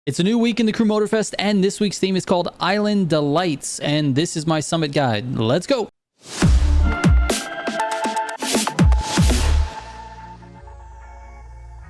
It's a new week in the Crew Motorfest, and this week's theme is called Island Delights, and this is my summit guide. Let's go!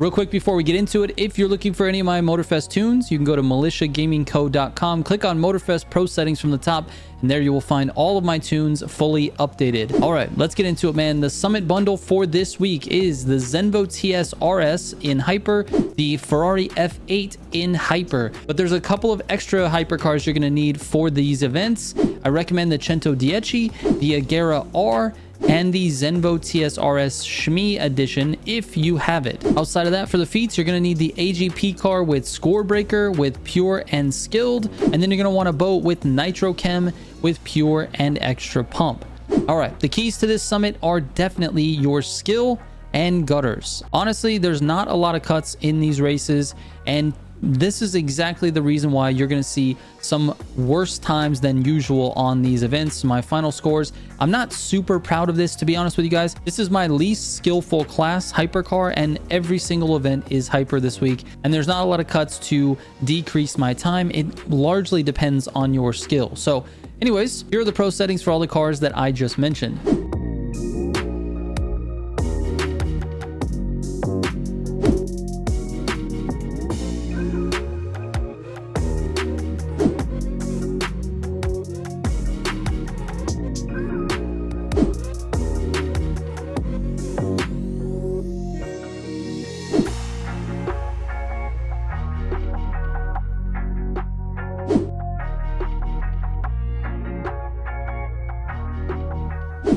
Real quick before we get into it, if you're looking for any of my Motorfest tunes, you can go to militiagamingco.com, click on Motorfest Pro Settings from the top, and there you will find all of my tunes fully updated. All right, let's get into it, man. The summit bundle for this week is the Zenvo TS RS in Hyper, the Ferrari F8 in Hyper, but there's a couple of extra hypercars you're going to need for these events. I recommend the Cento Dieci, the Agera R, and the Zenvo TSRS Shmi edition if you have it. Outside of that, for the feats, you're going to need the AGP car with Score Breaker, with Pure and Skilled, and then you're going to want a boat with Nitro Chem, with Pure and Extra Pump. All right, the keys to this summit are definitely your skill and gutters. Honestly, there's not a lot of cuts in these races, and this is exactly the reason why you're going to see some worse times than usual on these events. My final scores, I'm not super proud of this, to be honest with you guys. This is my least skillful class hypercar, and every single event is hyper this week, and there's not a lot of cuts to decrease my time. It largely depends on your skill. So anyways, here are the pro settings for all the cars that I just mentioned.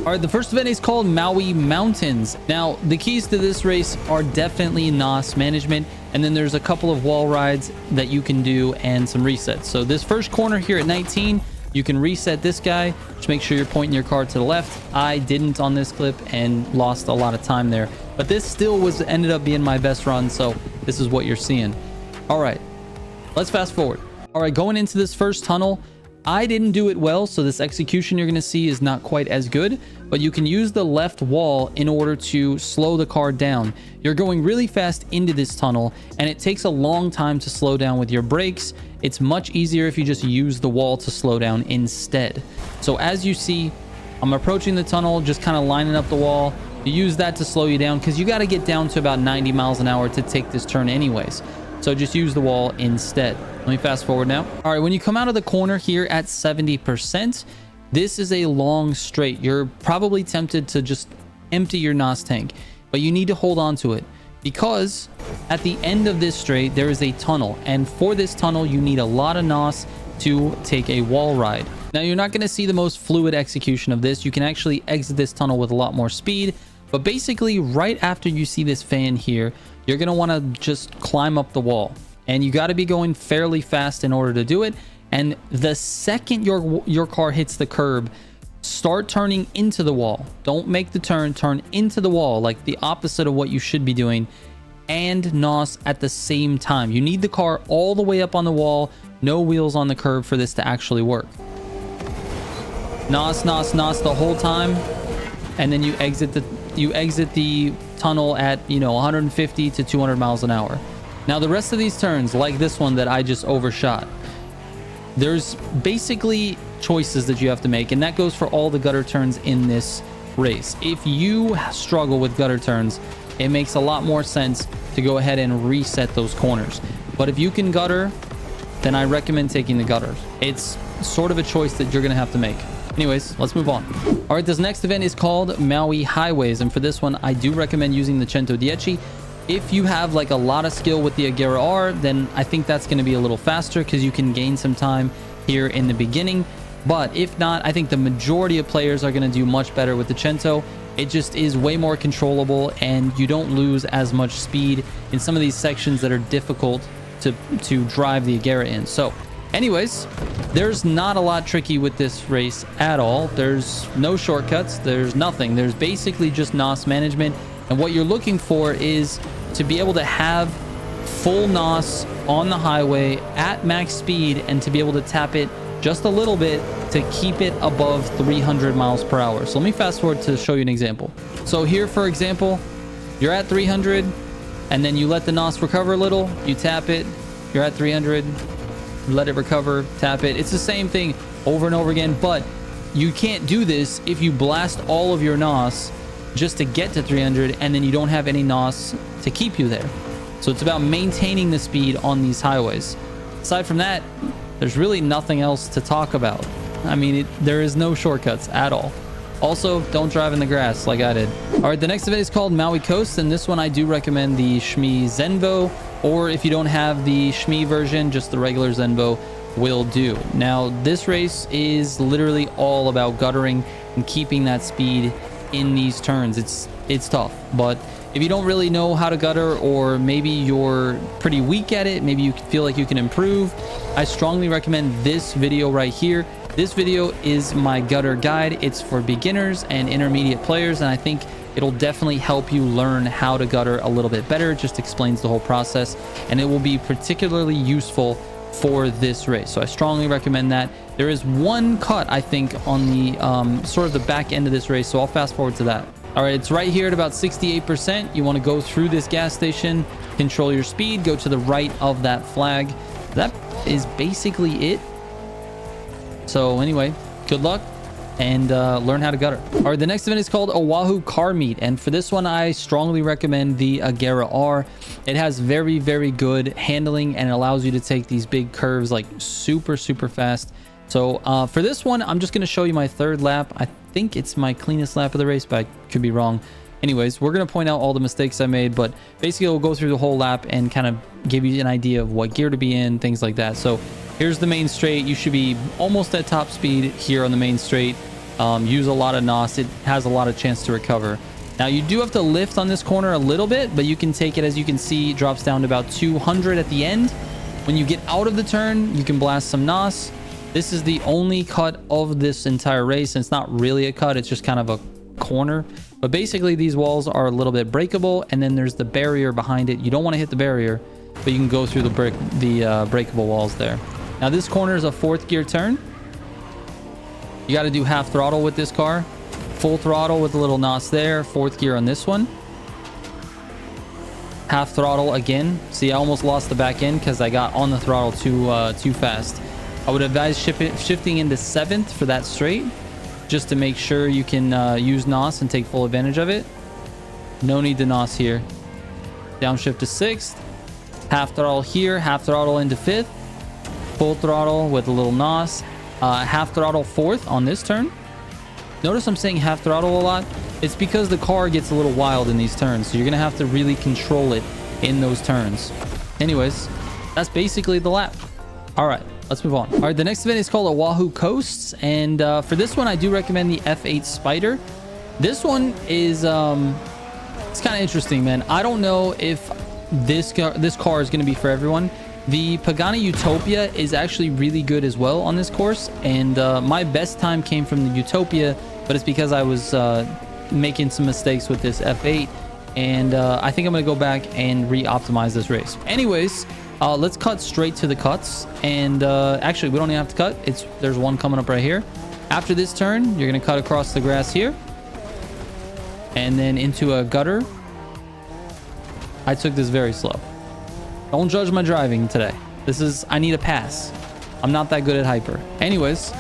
All right, the first event is called Maui Mountains. Now, the keys to this race are definitely NOS management, and then there's a couple of wall rides that you can do and some resets. So this first corner here at 19, you can reset this guy. Just make sure you're pointing your car to the left. I didn't on this clip and lost a lot of time there, but this still ended up being my best run, so this is what you're seeing. All right, let's fast forward. All right, going into this first tunnel, I didn't do it well, so this execution you're going to see is not quite as good, but you can use the left wall in order to slow the car down. You're going really fast into this tunnel, and it takes a long time to slow down with your brakes. It's much easier if you just use the wall to slow down instead. So as you see, I'm approaching the tunnel, just kind of lining up the wall. You use that to slow you down because you got to get down to about 90 miles an hour to take this turn anyways. So just use the wall instead. Let me fast forward now. All right, when you come out of the corner here at 70%, this is a long straight. You're probably tempted to just empty your NOS tank, but you need to hold on to it because at the end of this straight, there is a tunnel. And for this tunnel, you need a lot of NOS to take a wall ride. Now, you're not going to see the most fluid execution of this. You can actually exit this tunnel with a lot more speed. But basically, right after you see this fan here, you're going to want to just climb up the wall. And you got to be going fairly fast in order to do it. And the second your car hits the curb, start turning into the wall. Don't make the turn, turn into the wall, like the opposite of what you should be doing, and NOS at the same time. You need the car all the way up on the wall, no wheels on the curb for this to actually work. NOS, NOS, NOS the whole time, and then you exit the tunnel at 150 to 200 miles an hour. Now, the rest of these turns, like this one that I just overshot, there's basically choices that you have to make, and that goes for all the gutter turns in this race. If you struggle with gutter turns, it makes a lot more sense to go ahead and reset those corners. But if you can gutter, then I recommend taking the gutters. It's sort of a choice that you're going to have to make. Anyways, let's move on. All right, this next event is called Maui Highways, and for this one, I do recommend using the Cento Dieci. If you have like a lot of skill with the Agera R, then I think that's going to be a little faster because you can gain some time here in the beginning. But if not, I think the majority of players are going to do much better with the Cento. It just is way more controllable, and you don't lose as much speed in some of these sections that are difficult to drive the Agera in. So anyways, there's not a lot tricky with this race at all. There's no shortcuts. There's nothing. There's basically just NOS management. And what you're looking for is to be able to have full NOS on the highway at max speed and to be able to tap it just a little bit to keep it above 300 miles per hour. So let me fast forward to show you an example. So here, for example, you're at 300 and then you let the NOS recover a little, you tap it, You're at 300, let it recover, tap it. It's the same thing over and over again, but you can't do this if you blast all of your NOS just to get to 300 and then you don't have any NOS to keep you there. So it's about maintaining the speed on these highways. Aside from that, there's really nothing else to talk about. I mean, there is no shortcuts at all. Also, don't drive in the grass like I did. All right, the next event is called Maui Coasts, and this one I do recommend the Shmi Zenvo, or if you don't have the Shmi version, just the regular Zenvo will do. Now, this race is literally all about guttering and keeping that speed in these turns. It's tough, but if you don't really know how to gutter, or maybe you're pretty weak at it, maybe you feel like you can improve, I strongly recommend this video right here. This video is my gutter guide. It's for beginners and intermediate players, and I think it'll definitely help you learn how to gutter a little bit better. It just explains the whole process, and it will be particularly useful for this race. So I strongly recommend that. There is one cut, I think, on the sort of the back end of this race, so I'll fast forward to that. All right, it's right here at about 68%. You want to go through this gas station, control your speed, go to the right of that flag. That is basically it. So anyway, good luck and learn how to gutter. All right, the next event is called Oahu Car Meet, and for this one I strongly recommend the Agera R. It has very, very good handling and it allows you to take these big curves like super fast. So for this one, I'm just going to show you my third lap. I think it's my cleanest lap of the race, but I could be wrong. Anyways, we're going to point out all the mistakes I made, but basically we'll go through the whole lap and kind of give you an idea of what gear to be in, things like that. So here's the main straight. You should be almost at top speed here on the main straight. Use a lot of NOS. It has a lot of chance to recover. Now you do have to lift on this corner a little bit, but you can take it, as you can see, it drops down to about 200 at the end. When you get out of the turn, you can blast some NOS. This is the only cut of this entire race, and it's not really a cut, it's just kind of a corner. But basically these walls are a little bit breakable, and then there's the barrier behind it. You don't want to hit the barrier, but you can go through the breakable walls there. Now this corner is a fourth gear turn. You got to do half throttle with this car. Full throttle with a little NOS there. Fourth gear on this one. Half throttle again. See, I almost lost the back end because I got on the throttle too fast. I would advise shifting into seventh for that straight, just to make sure you can use NOS and take full advantage of it. No need to NOS here. Downshift to sixth. Half throttle here. Half throttle into fifth. Full throttle with a little NOS. Half throttle fourth on this turn. Notice I'm saying half throttle a lot. It's because the car gets a little wild in these turns, so you're gonna have to really control it in those turns. Anyways, that's basically the lap. All right, let's move on. All right, the next event is called Oahu Coasts, and for this one I do recommend the F8 Spider. This one is it's kind of interesting, man. I don't know if this car is going to be for everyone. The Pagani Utopia is actually really good as well on this course, and my best time came from the Utopia, but it's because I was making some mistakes with this F8, and I think I'm going to go back and re-optimize this race. Anyways, let's cut straight to the cuts, and actually we don't even have to cut. There's one coming up right here. After this turn, you're going to cut across the grass here and then into a gutter. I took this very slow. Don't judge my driving today. I need a pass. I'm not that good at hyper. Anyways,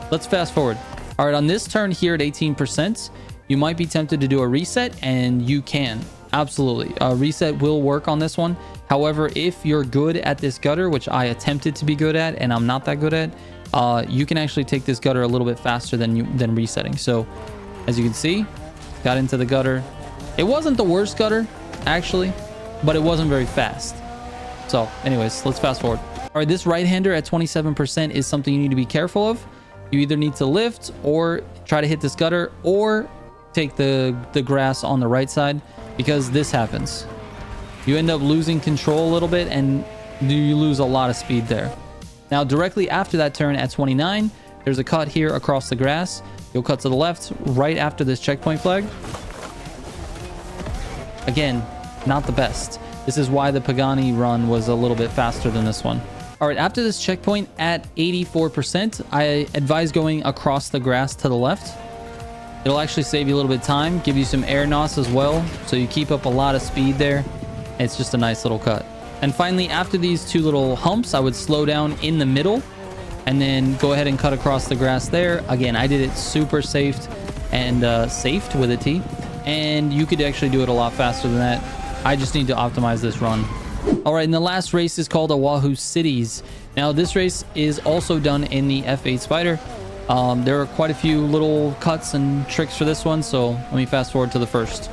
let's fast forward. All right, on this turn here at 18%, you might be tempted to do a reset, and you can. Absolutely. A reset will work on this one. However, if you're good at this gutter, which I attempted to be good at and I'm not that good at, you can actually take this gutter a little bit faster than resetting. So as you can see, got into the gutter. It wasn't the worst gutter, actually, but it wasn't very fast. So anyways, let's fast forward. All right, this right-hander at 27% is something you need to be careful of. You either need to lift or try to hit this gutter, or take the grass on the right side, because this happens. You end up losing control a little bit and you lose a lot of speed there. Now, directly after that turn at 29, there's a cut here across the grass. You'll cut to the left right after this checkpoint flag. Again, not the best. This is why the Pagani run was a little bit faster than this one. All right, after this checkpoint at 84%, I advise going across the grass to the left. It'll actually save you a little bit of time, give you some air NOS as well, so you keep up a lot of speed there. It's just a nice little cut. And finally, after these two little humps, I would slow down in the middle and then go ahead and cut across the grass there. Again, I did it super safe and safed with a T, and you could actually do it a lot faster than that. I just need to optimize this run. All right, and the last race is called Oahu Cities. Now, this race is also done in the F8 Spider. There are quite a few little cuts and tricks for this one, so let me fast forward to the first.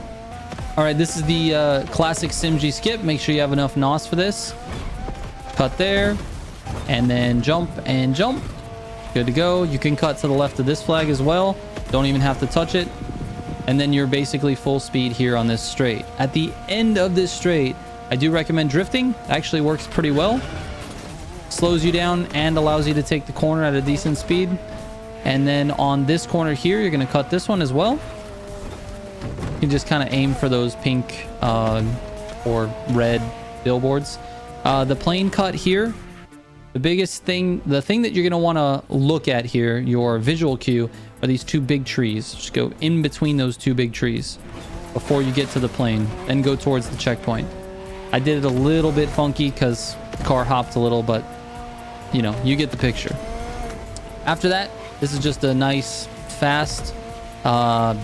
All right, this is the classic SimG skip. Make sure you have enough NOS for this. Cut there, and then jump and jump. Good to go. You can cut to the left of this flag as well. Don't even have to touch it. And then you're basically full speed here on this straight. At the end of this straight, I do recommend drifting. It actually works pretty well. Slows you down and allows you to take the corner at a decent speed. And then on this corner here, you're going to cut this one as well. You can just kind of aim for those pink or red billboards. The plane cut here, the biggest thing, the thing that you're going to want to look at here, your visual cue, are these two big trees. Just go in between those two big trees before you get to the plane, then go towards the checkpoint. I did it a little bit funky because the car hopped a little, but you know, you get the picture. After that, this is just a nice, fast,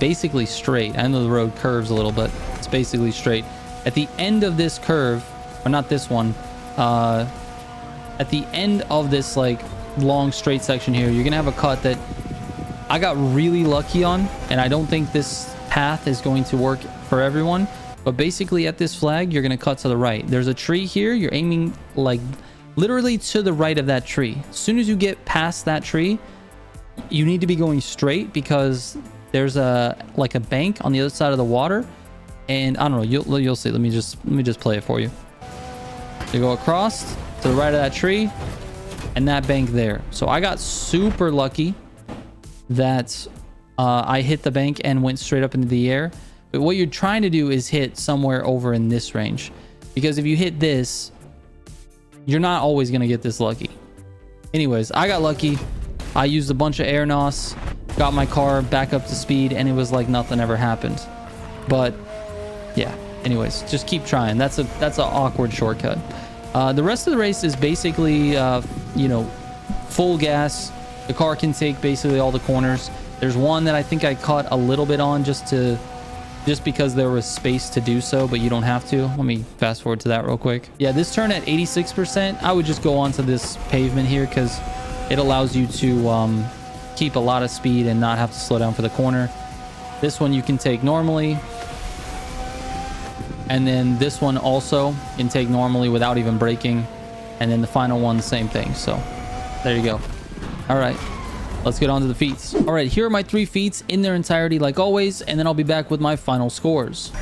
basically straight. I know the road curves a little, but it's basically straight. At the end of this curve, or not this one, at the end of this like long straight section here, you're gonna have a cut that I got really lucky on, and I don't think this path is going to work for everyone. But basically at this flag, you're gonna cut to the right. There's a tree here. You're aiming like literally to the right of that tree. As soon as you get past that tree, you need to be going straight because there's a like a bank on the other side of the water, and I don't know, you'll see. Let me just play it for you. You go across to the right of that tree and that bank there. So I got super lucky that I hit the bank and went straight up into the air. But what you're trying to do is hit somewhere over in this range, because if you hit this, you're not always going to get this lucky. Anyways, I got lucky. I used a bunch of air NOS, got my car back up to speed, and it was like nothing ever happened. But yeah, anyways, just keep trying. That's an awkward shortcut. The rest of the race is basically, you know, full gas. The car can take basically all the corners. There's one that I think I cut a little bit on just because there was space to do so, but you don't have to. Let me fast forward to that real quick. Yeah, this turn at 86%, I would just go onto this pavement here because it allows you to keep a lot of speed and not have to slow down for the corner. This one you can take normally. And then this one also can take normally without even braking. And then the final one, same thing. So there you go. All right. Let's get on to the feats. All right, here are my 3 feats in their entirety, like always, and then I'll be back with my final scores.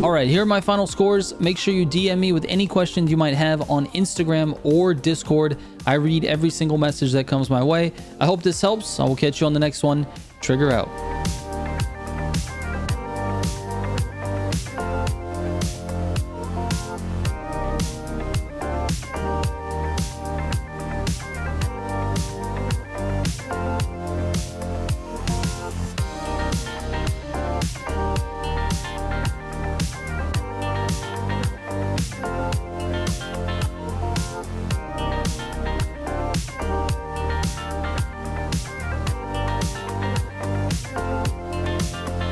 All right, here are my final scores. Make sure you DM me with any questions you might have on Instagram or Discord. I read every single message that comes my way. I hope this helps. I will catch you on the next one. Trigger out.